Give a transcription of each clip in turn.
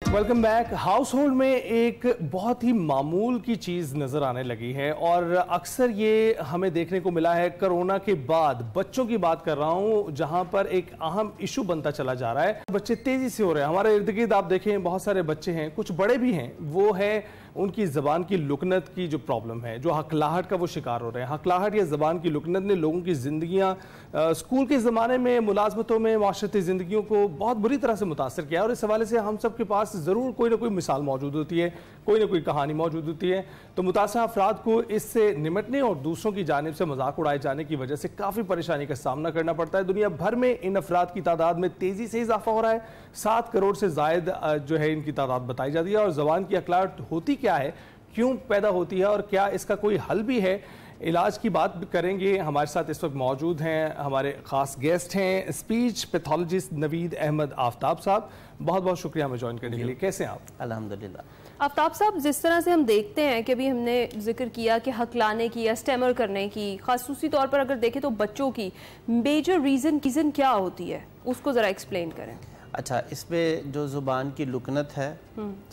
Welcome back. House hold में एक बहुत ही मामूल की चीज़ नज़र आने लगी है और अक्सर ये हमें देखने को मिला है कोरोना के बाद। बच्चों की बात कर रहा हूँ, जहाँ पर एक अहम इशू बनता चला जा रहा है। बच्चे तेज़ी से हो रहे हैं। हमारे इर्द गिर्द आप देखें बहुत सारे बच्चे हैं, कुछ बड़े भी हैं। वो है उनकी ज़बान की लुकनत की जो प्रॉब्लम है, जो हकलाहट का वो शिकार हो रहे हैं। हकलाहट या ज़बान की लुकनत ने लोगों की ज़िंदगियाँ स्कूल के ज़माने में, मुलाजमतों में, माशरती ज़िंदगियों को बहुत बुरी तरह से मुतासर किया। और इस हवाले से हम सब के पास ज़रूर कोई ना कोई मिसाल मौजूद होती है, कोई ना कोई कहानी मौजूद होती है। तो मुतासर अफराद को इससे निमटने और दूसरों की जानिब से मजाक उड़ाए जाने की वजह से काफ़ी परेशानी का सामना करना पड़ता है। दुनिया भर में इन अफराद की तादाद में तेज़ी से इजाफा हो रहा है। 7 करोड़ से ज़ायद जो है इनकी तादाद बताई जाती है। और ज़बान की हकलाहट होती क्या है, क्यों पैदा होती है और क्या इसका कोई हल भी है, इलाज की बात करेंगे। हमारे साथ इस वक्त मौजूद हैं हमारे ख़ास गेस्ट हैं स्पीच पैथोलॉजिस्ट नवीद अहमद आफ्ताब साहब। बहुत बहुत शुक्रिया हमें ज्वाइन करने के लिए। कैसे हैं आप? अल्हम्दुलिल्लाह। आफ्ताब साहब, जिस तरह से हम देखते हैं कि अभी हमने जिक्र किया कि हकलाने की या स्टेमर करने की, खासूसी तौर पर अगर देखें तो बच्चों की मेजर रीज़न क्या होती है, उसको ज़रा एक्सप्लेन करें। अच्छा, इसमें जो ज़ुबान की लुकनत है,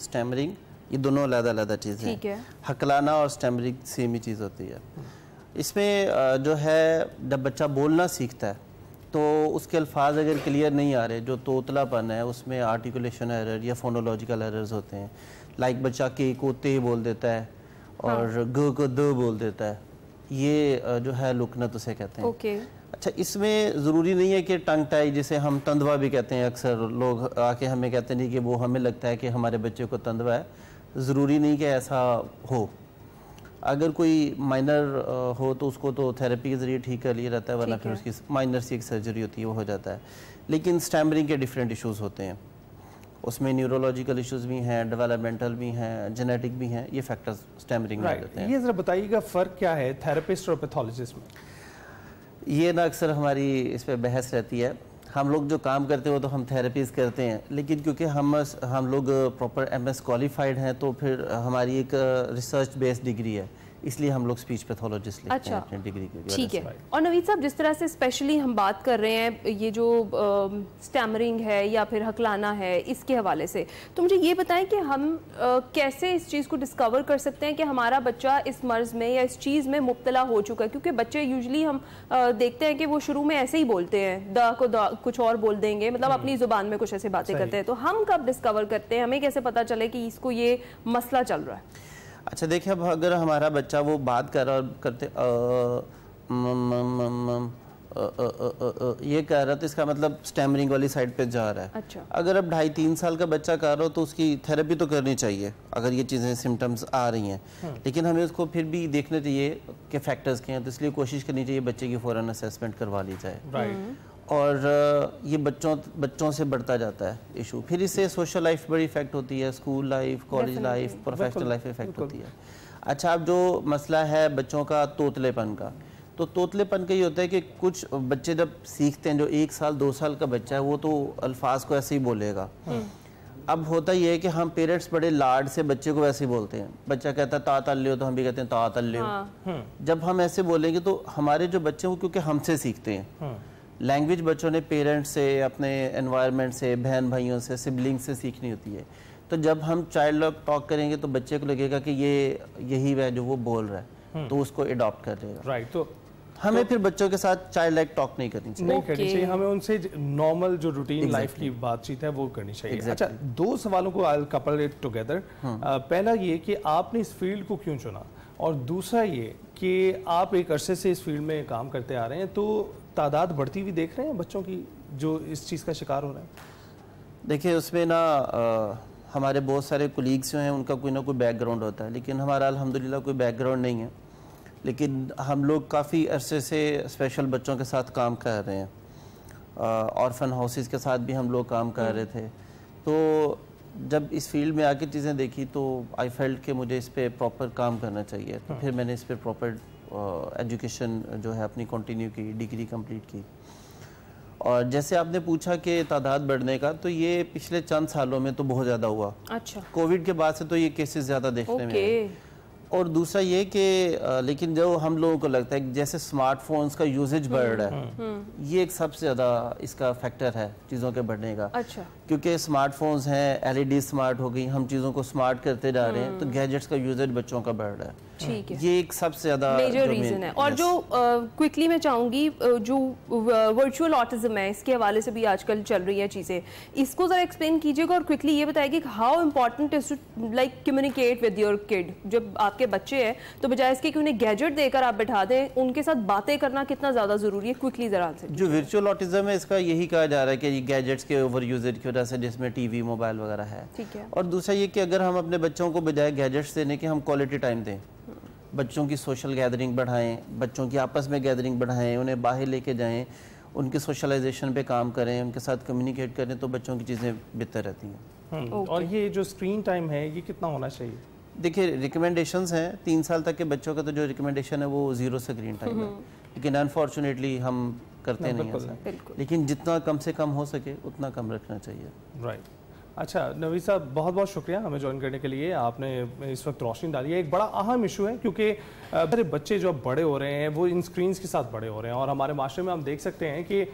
स्टेमरिंग, ये दोनों अलग-अलग चीज़ें हैं। हकलाना और स्टेमरिंग सेम ही चीज़ होती है। इसमें जो है जब बच्चा बोलना सीखता है तो उसके अल्फाज अगर क्लियर नहीं आ रहे, जो तोतलापन है उसमें आर्टिकुलेशन एरर या फोनोलॉजिकल एरर्स होते हैं। लाइक बच्चा के को ते बोल देता है और ग को द बोल देता है, ये जो है लुकनत उसे कहते हैं। अच्छा, इसमें ज़रूरी नहीं है कि टंग टाई, जिसे हम तंदवा भी कहते हैं, अक्सर लोग आके हमें कहते नहीं कि वो हमें लगता है कि हमारे बच्चे को तंदवा है। ज़रूरी नहीं कि ऐसा हो। अगर कोई माइनर हो तो उसको तो थेरेपी के ज़रिए ठीक कर लिया जाता है, वरना फिर उसकी माइनर सी एक सर्जरी होती है, वो हो जाता है। लेकिन स्टैमरिंग के डिफरेंट इश्यूज़ होते हैं, उसमें न्यूरोलॉजिकल इश्यूज़ भी हैं, डेवलपमेंटल भी हैं, जेनेटिक भी हैं। ये फैक्टर्स स्टैमरिंग में होते हैं। ये ज़रा बताइएगा फ़र्क क्या है थेरेपिस्ट और पैथोलॉजिस्ट में? ये ना अक्सर हमारी इस पर बहस रहती है। हम लोग जो काम करते हो तो हम थेरेपीज़ करते हैं, लेकिन क्योंकि हम लोग प्रॉपर MS क्वालिफाइड हैं तो फिर हमारी एक रिसर्च बेस्ड डिग्री है, इसलिए हम लोग स्पीच पैथोलॉजिस्ट लिखते हैं अपनी डिग्री की। ठीक है। और नवीद साहब, जिस तरह से स्पेशली हम बात कर रहे हैं ये जो स्टैमरिंग है या फिर हकलाना है, इसके हवाले से तो मुझे ये बताएं कि हम कैसे इस चीज़ को डिस्कवर कर सकते हैं कि हमारा बच्चा इस मर्ज़ में या इस चीज़ में मुब्तला हो चुका है। क्योंकि बच्चे यूजली हम देखते हैं कि वो शुरू में ऐसे ही बोलते हैं, द को द कुछ और बोल देंगे, मतलब अपनी ज़ुबान में कुछ ऐसे बातें करते हैं। तो हम कब डिस्कवर करते हैं, हमें कैसे पता चले कि इसको ये मसला चल रहा है? अच्छा देखिए, अब अगर हमारा बच्चा वो बात कर रहा और करते ये कह रहा, तो इसका मतलब स्टैमरिंग वाली साइड पे जा रहा है। अच्छा। अगर अब 2.5-3 साल का बच्चा कर रहा हो तो उसकी थेरेपी तो करनी चाहिए अगर ये चीज़ें सिम्टम्स आ रही हैं, लेकिन हमें उसको फिर भी देखना चाहिए कि फैक्टर्स क्या हैं। तो इसलिए कोशिश करनी चाहिए बच्चे की फ़ौरन असेसमेंट करवा ली जाए। और ये बच्चों से बढ़ता जाता है इशू। फिर इससे सोशल लाइफ बड़ी इफेक्ट होती है, school life, college life, professional life effect होती है। अच्छा, अब जो मसला है बच्चों का तोतलेपन का, तो तोतलेपन का ये होता है कि कुछ बच्चे जब सीखते हैं, जो 1 साल 2 साल का बच्चा है वो तो अल्फाज को ऐसे ही बोलेगा। अब होता ये है कि हम पेरेंट्स बड़े लाड से बच्चे को वैसे ही बोलते हैं। बच्चा कहता है ता तल हो, तो हम भी कहते हैं ता तल हो। जब हम ऐसे बोलेंगे तो हमारे जो बच्चे हैं वो क्योंकि हमसे सीखते हैं, लैंग्वेज बच्चों ने पेरेंट्स से, अपने एनवायरनमेंट से, बहन भाइयों से, सिबलिंग से सीखनी होती है। तो जब हम चाइल्ड टॉक करेंगे तो बच्चे को लगेगा कि यही है जो वो बोल रहा है, तो उसको अडॉप्ट कर लेगा। राइट। तो हमें फिर बच्चों के साथ चाइल्ड लाइक टॉक नहीं करनी चाहिए। हमें उनसे नॉर्मल जो रूटीन लाइफ की बातचीत है वो करनी चाहिए। अच्छा, 2 सवालों को I will couple it together. पहला ये कि आपने इस फील्ड को क्यों चुना, और दूसरा ये कि आप एक अरसे से इस फील्ड में काम करते आ रहे हैं, तो तादाद बढ़ती हुई देख रहे हैं बच्चों की जो इस चीज़ का शिकार हो रहे हैं? देखिए, उसमें ना हमारे बहुत सारे कोलीग्स जो हैं उनका कोई ना कोई बैकग्राउंड होता है, लेकिन हमारा अल्हम्दुलिल्लाह कोई बैकग्राउंड नहीं है। लेकिन हम लोग काफ़ी अरसे से स्पेशल बच्चों के साथ काम कर रहे हैं। ऑर्फन हाउसेस के साथ भी हम लोग काम कर रहे थे। तो जब इस फील्ड में आके चीज़ें देखी तो आई फेल्ट कि मुझे इस पर प्रॉपर काम करना चाहिए। तो फिर मैंने इस पर प्रॉपर एजुकेशन जो है अपनी कंटिन्यू की, डिग्री कंप्लीट की। और जैसे आपने पूछा कि तादाद बढ़ने का, तो ये पिछले चंद सालों में तो बहुत ज़्यादा हुआ। अच्छा। कोविड के बाद से तो ये केसेस ज़्यादा देखने में आए। اور دوسرا یہ کہ لیکن جو ہم لوگوں کو لگتا ہے کہ جیسے سمارٹ فونز کا یوزیج بڑھ رہا ہے، یہ ایک سب سے زیادہ اس کا فیکٹر ہے چیزوں کے بڑھنے کا. اچھا. کیونکہ سمارٹ فونز ہیں، ایل سمارٹ ہو گئی، ہم چیزوں کو سمارٹ کرتے جا رہے ہیں، تو گیجٹس کا یوزیج بچوں کا بڑھ رہا ہے. ٹھیک ہے. یہ ایک سب سے زیادہ میجر ریزن ہے. اور جو کوئکلی میں چاہوں گی جو ورچوئل آٹزم ہے، اس کے حوالے سے بھی آج کل چل رہی ہیں چیزیں، اس کو ذرا ایکسپلین کیجیے گا اور کوئکلی یہ بتائیے کہ how important is to like communicate with your kid. جب آپ کے بچے ہیں تو بجائے اس کے کہ انہیں گیجٹ دے کر آپ بٹھا دیں، ان کے ساتھ باتیں کرنا کتنا زیادہ ضروری ہے؟ کوئکلی ذرا سے. جو ورچوئل آٹزم ہے اس کا یہی کہا جا رہا ہے کہ گیجٹس کے اوور یوزیج کی وجہ سے، جس میں ٹی وی موبائل وغیرہ ہے. ٹھیک ہے. اور دوسرا یہ کہ اگر ہم اپنے بچوں کو بجائے گیجٹس دینے کے ہم کوالٹی ٹائم دیں، بچوں کی سوشل گیدرنگ بڑھائیں، بچوں کی آپس میں گیدرنگ بڑھائیں، انہیں باہر لے کے جائیں، ان کی سوشلائزیشن پہ کام کریں، ان کے ساتھ کمیونیکیٹ کریں، تو بچوں کی چیزیں بہتر رہتی ہیں. اور یہ جو اسکرین ٹائم ہے یہ کتنا ہونا چاہیے؟ دیکھیں ریکمنڈیشنز ہیں 3 سال تک کے بچوں کا، تو جو ریکمنڈیشن ہے وہ 0 اسکرین ٹائم ہے، لیکن انفارچونیٹلی ہم کرتے نہیں ہیں، لیکن جتنا کم سے کم ہو سکے اتنا کم رکھنا چاہیے. رائٹ. اچھا نوید صاحب، بہت بہت شکریہ ہمیں جوائن کرنے کے لیے. آپ نے اس وقت روشنی ڈالی ہے. ایک بڑا اہم ایشو ہے کیونکہ میرے بچے جو اب بڑے ہو رہے ہیں وہ ان سکرینز کے ساتھ بڑے ہو رہے ہیں، اور ہمارے معاشرے میں ہم دیکھ سکتے ہیں کہ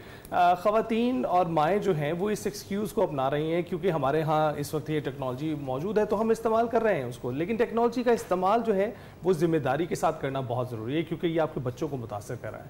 خواتین اور مائیں جو ہیں وہ اس ایکسکیوز کو اپنا رہی ہیں کیونکہ ہمارے ہاں اس وقت یہ ٹیکنالوجی موجود ہے تو ہم استعمال کر رہے ہیں اس کو، لیکن ٹیکنالوجی کا استعمال جو ہے وہ ذمہ داری کے ساتھ کرنا بہت ضروری ہے کیونکہ یہ آپ کے بچوں کو متاثر کر رہا ہے.